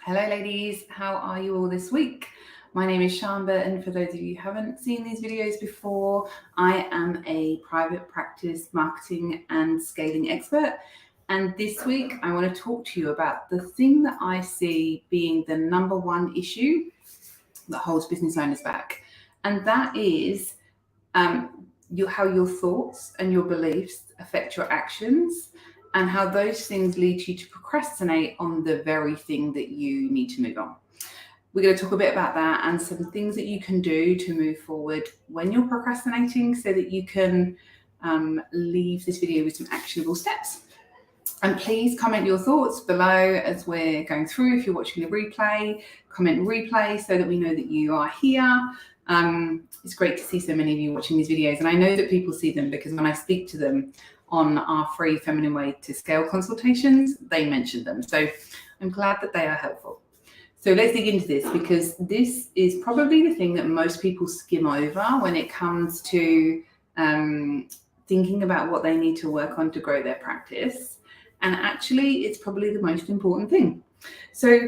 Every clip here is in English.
Hello ladies, how are you all this week? My name is Shamba, and for those of you who haven't seen these videos before, I am a private practice marketing and scaling expert. And this week I want to talk to you about the thing that I see being the number one issue that holds business owners back. And that is how your thoughts and your beliefs affect your actions, and how those things lead you to procrastinate on the very thing that you need to move on. We're going to talk a bit about that and some things that you can do to move forward when you're procrastinating so that you can leave this video with some actionable steps. And please comment your thoughts below as we're going through. If you're watching the replay, comment replay so that we know that you are here. It's great to see so many of you watching these videos, and I know that people see them because when I speak to them on our free Feminine Way to Scale consultations, they mention them. So I'm glad that they are helpful. So let's dig into this, because this is probably the thing that most people skim over when it comes to thinking about what they need to work on to grow their practice. And actually, it's probably the most important thing. So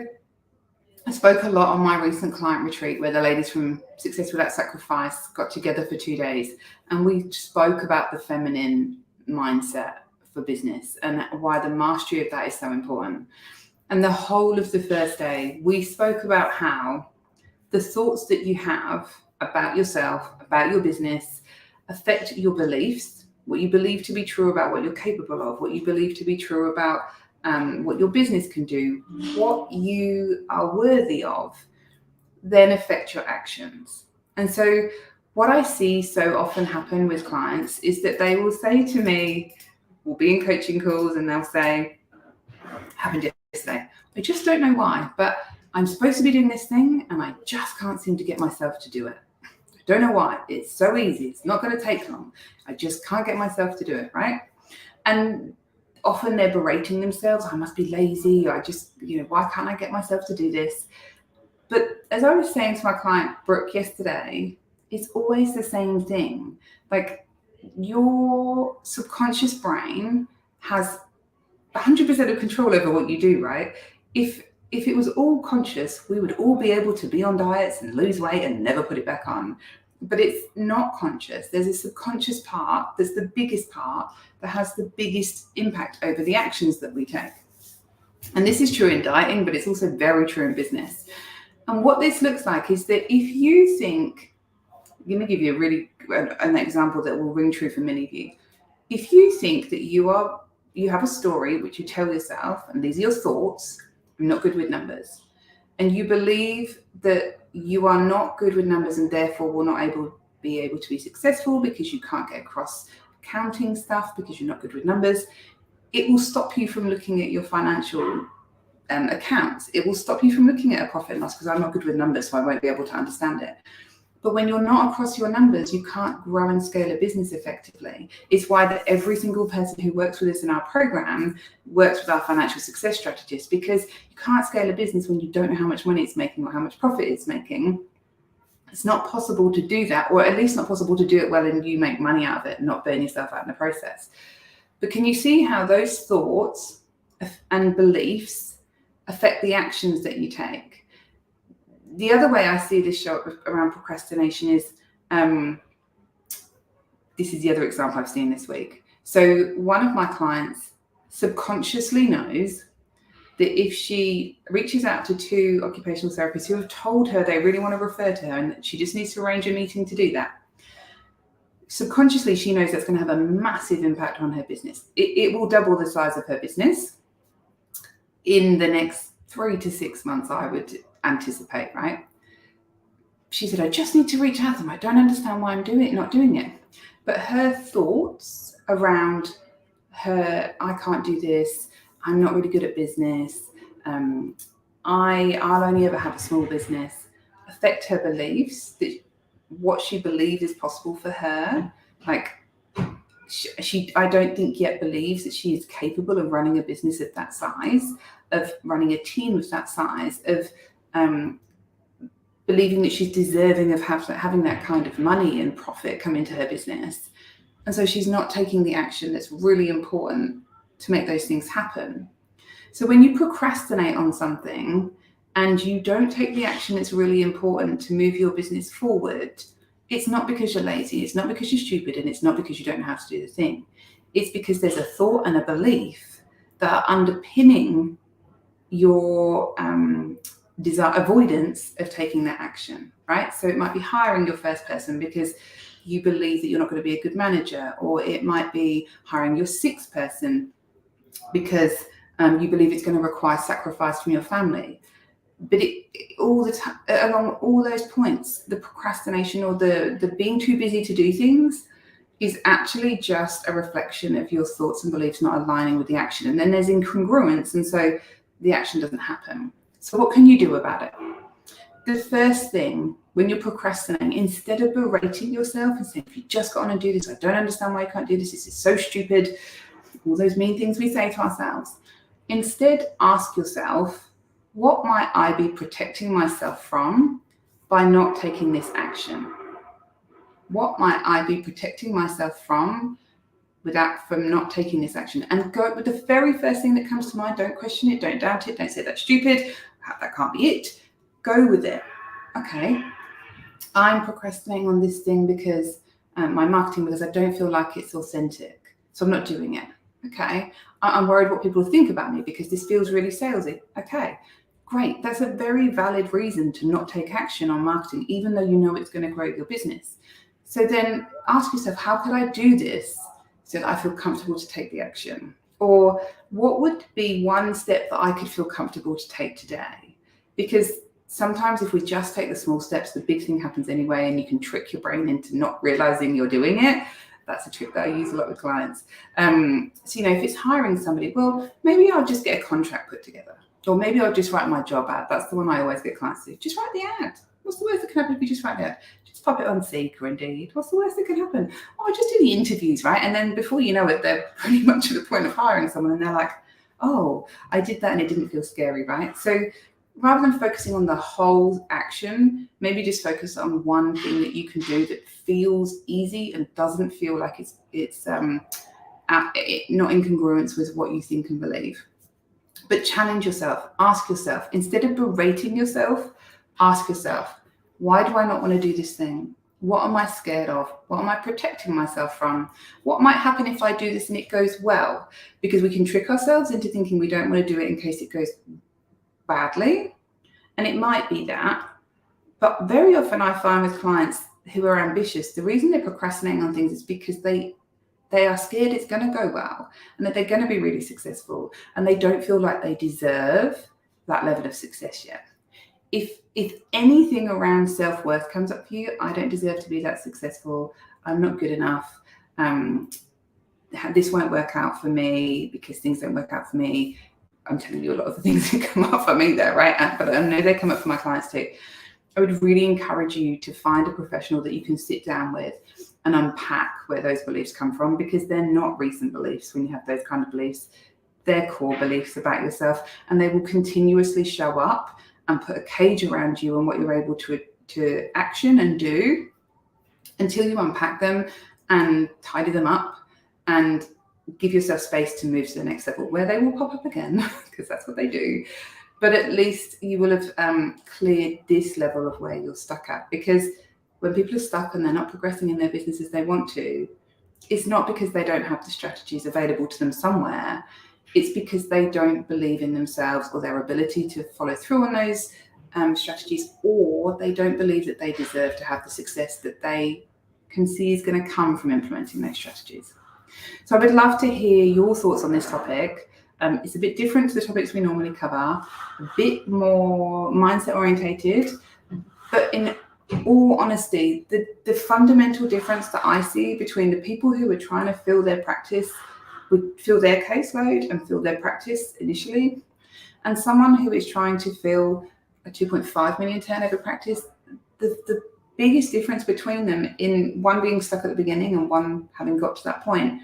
I spoke a lot on my recent client retreat where the ladies from Success Without Sacrifice got together for 2 days, and we spoke about the feminine mindset for business and why the mastery of that is so important. And the whole of the first day, we spoke about how the thoughts that you have about yourself, about your business, affect your beliefs, what you believe to be true about what you're capable of, what you believe to be true about what your business can do, what you are worthy of, then affect your actions. And so what I see so often happen with clients is that they will say to me, we'll be in coaching calls, and they'll say, happened yesterday, I just don't know why, but I'm supposed to be doing this thing and I just can't seem to get myself to do it. I don't know why. It's so easy. It's not going to take long. I just can't get myself to do it, right? And often they're berating themselves. I must be lazy. I just, why can't I get myself to do this? But as I was saying to my client, Brooke, yesterday, it's always the same thing. Like, your subconscious brain has 100% of control over what you do, right? If it was all conscious, we would all be able to be on diets and lose weight and never put it back on. But it's not conscious. There's a subconscious part that's the biggest part that has the biggest impact over the actions that we take. And this is true in dieting, but it's also very true in business. And what this looks like is that if you think, I'm going to give you an example that will ring true for many of you. If you think that you have a story which you tell yourself, and these are your thoughts, I'm not good with numbers, and you believe that you are not good with numbers and therefore will not be able to be successful because you can't get across accounting stuff because you're not good with numbers, it will stop you from looking at your financial accounts. It will stop you from looking at a profit and loss because I'm not good with numbers, so I won't be able to understand it. But when you're not across your numbers, you can't grow and scale a business effectively. It's why that every single person who works with us in our program works with our financial success strategist, because you can't scale a business when you don't know how much money it's making or how much profit it's making. It's not possible to do that, or at least not possible to do it well and you make money out of it and not burn yourself out in the process. But can you see how those thoughts and beliefs affect the actions that you take? The other way I see this show up around procrastination is, this is the other example I've seen this week. So one of my clients subconsciously knows that if she reaches out to 2 occupational therapists who have told her they really want to refer to her and that she just needs to arrange a meeting to do that, subconsciously she knows that's going to have a massive impact on her business. It will double the size of her business in the next 3 to 6 months, I would anticipate, right? She said, I just need to reach out to them. I don't understand why I'm not doing it. But her thoughts around I can't do this, I'm not really good at business, I'll only ever have a small business, affect her beliefs, that what she believes is possible for her. Like, she I don't think yet believes that she is capable of running a business of that size, of running a team of that size, of believing that she's deserving of having that kind of money and profit come into her business. And so she's not taking the action that's really important to make those things happen. So when you procrastinate on something, and you don't take the action that's really important to move your business forward, it's not because you're lazy, it's not because you're stupid, and it's not because you don't know how to do the thing. It's because there's a thought and a belief that are underpinning your avoidance of taking that action, right? So it might be hiring your first person because you believe that you're not going to be a good manager, or it might be hiring your sixth person because you believe it's going to require sacrifice from your family. But all the time, along all those points, the procrastination or the being too busy to do things is actually just a reflection of your thoughts and beliefs not aligning with the action. And then there's incongruence, and so the action doesn't happen. So what can you do about it? The first thing, when you're procrastinating, instead of berating yourself and saying, if you just got on and do this, I don't understand why you can't do this, this is so stupid, all those mean things we say to ourselves, instead ask yourself, what might I be protecting myself from by not taking this action? What might I be protecting myself from not taking this action? And go with the very first thing that comes to mind. Don't question it, don't doubt it, don't say that's stupid, that can't be it. Go with it. Okay, I'm procrastinating on this thing because my marketing, because I don't feel like it's authentic, so I'm not doing it. Okay, I'm worried what people think about me because this feels really salesy. Okay, great. That's a very valid reason to not take action on marketing, even though you know it's going to grow your business. So then ask yourself, how could I do this so that I feel comfortable to take the action? Or what would be one step that I could feel comfortable to take today? Because sometimes if we just take the small steps, the big thing happens anyway, and you can trick your brain into not realizing you're doing it. That's a trick that I use a lot with clients. So, if it's hiring somebody, well, maybe I'll just get a contract put together. Or maybe I'll just write my job ad. That's the one I always get clients to do. Just write the ad. What's the worst that can happen if you just write the ad? Just pop it on Seek or Indeed. What's the worst that can happen? Oh, just do the interviews, right? And then before you know it, they're pretty much at the point of hiring someone, and they're like, oh, I did that and it didn't feel scary, right? So rather than focusing on the whole action, maybe just focus on one thing that you can do that feels easy and doesn't feel like it's not incongruence with what you think and believe. But challenge yourself. Ask yourself, instead of berating yourself, ask yourself, why do I not want to do this thing? What am I scared of? What am I protecting myself from? What might happen if I do this and it goes well? Because we can trick ourselves into thinking we don't want to do it in case it goes badly. And it might be that. But very often I find with clients who are ambitious, the reason they're procrastinating on things is because they are scared it's going to go well and that they're going to be really successful, and they don't feel like they deserve that level of success yet. If anything around self-worth comes up for you, I don't deserve to be that successful, I'm not good enough, this won't work out for me because things don't work out for me. I'm telling you a lot of the things that come up for me there, right? But I know they come up for my clients too. I would really encourage you to find a professional that you can sit down with and unpack where those beliefs come from, because they're not recent beliefs. When you have those kind of beliefs, they're core beliefs about yourself, and they will continuously show up and put a cage around you and what you're able to action and do until you unpack them and tidy them up and give yourself space to move to the next level, where they will pop up again because that's what they do. But at least you will have cleared this level of where you're stuck at. Because when people are stuck and they're not progressing in their business as they want to, it's not because they don't have the strategies available to them somewhere. It's because they don't believe in themselves or their ability to follow through on those strategies, or they don't believe that they deserve to have the success that they can see is going to come from implementing those strategies. So I would love to hear your thoughts on this topic. It's a bit different to the topics we normally cover, a bit more mindset orientated, but in all honesty, the fundamental difference that I see between the people who are trying to fill their caseload and fill their practice initially, and someone who is trying to fill a 2.5 million turnover practice, the biggest difference between them, in one being stuck at the beginning and one having got to that point,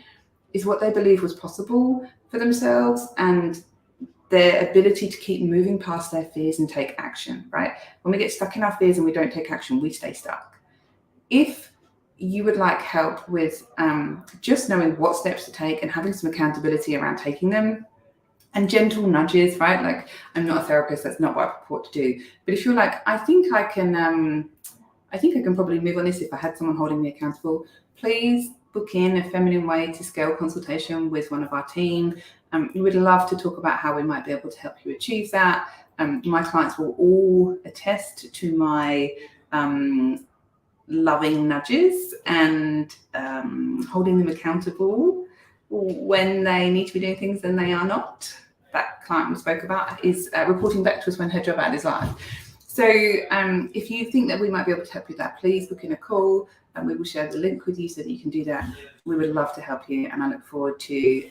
is what they believe was possible for themselves and their ability to keep moving past their fears and take action, right? When we get stuck in our fears and we don't take action, we stay stuck. If you would like help with just knowing what steps to take and having some accountability around taking them, And gentle nudges, right? Like, I'm not a therapist, that's not what I purport to do. But if you're like, I think I can probably move on this if I had someone holding me accountable, please book in a feminine way to scale consultation with one of our team. We would love to talk about how we might be able to help you achieve that. My clients will all attest to my loving nudges and holding them accountable when they need to be doing things and they are not. That client we spoke about is reporting back to us when her job ad is live. So if you think that we might be able to help you with that, please book in a call and we will share the link with you so that you can do that. We would love to help you, and I look forward to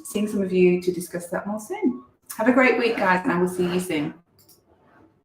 seeing some of you to discuss that more soon. Have a great week, guys, and I will see you soon.